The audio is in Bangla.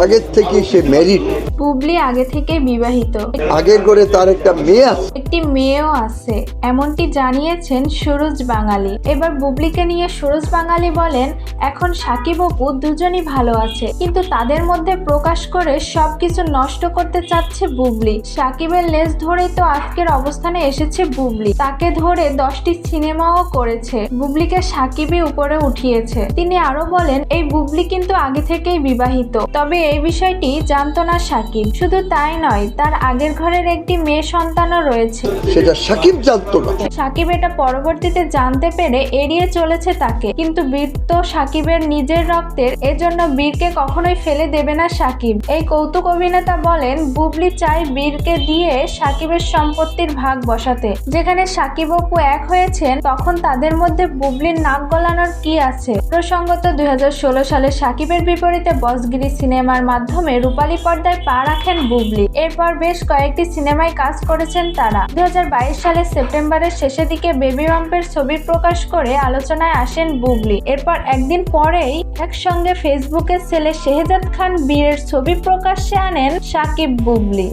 আগের থেকে সে ম্যারিড। বুবলি আগে থেকে বিবাহিত, আগের ঘরে তার একটা মেয়ে আছে। একটি মেয়েও আছে, এমনটি জানিয়েছেন সুরজ বাঙালি। এবার বুবলিকে নিয়ে সুরজ বাঙালি বলেন, এখন সাকিব অপু দুজনই ভালো আছে, কিন্তু তাদের মধ্যে প্রকাশ করে সবকিছু নষ্ট করতে চাচ্ছে বুবলি। সাকিবের লেজ ধরেই তো আজকের অবস্থানে এসেছে বুবলি, তাকে ধরে 10টি সিনেমাও করেছে, বুবলিকে সাকিবই উপরে উঠিয়েছে। তিনি আরো বলেন, এই বুবলি কিন্তু আগে থেকেই বিবাহিত, তবে এই বিষয়টি জানতো না সাকিব। শুধু তাই নয়, তার আগের ঘরের একটি মেয়ে সন্তানও রয়েছে, সেটা সাকিব জানতো না। সাকিব এটা পরবর্তীতে জানতে পেরে এড়িয়ে চলেছে তাকে, কিন্তু বীর তো সাকিবের নিজের রক্তের, এজন্য বীরকে কখনোই ফেলে দেবে না সাকিব। এই কৌতুক অভিনেতা বলেন, বুবলি চায় বীরকে দিয়ে সাকিবের সম্পত্তির ভাগ বসাতে। যেখানে সাকিব অপু এক হয়েছেন, তখন তাদের মধ্যে বুবলির নাক গলানোর কি আছে? প্রসঙ্গত 2016 সালে সাকিবের বিপরীতে বসগিরি সিনেমার মাধ্যমে রূপালী পর্দায় পা রাখেন বুবলি। এরপর বেশ কয়েকটি সিনেমায় কাজ করেছেন তারা। 2022 সালের সেপ্টেম্বরের শেষের দিকে বেবি বাম্পের ছবি প্রকাশ করে আলোচনায় আসেন বুবলি। এরপর একদিন পরেই একসঙ্গে ফেসবুকের ছেলে শেহজাদ খান বীরের ছবি প্রকাশ্যে আনেন সাকিব বুবলি।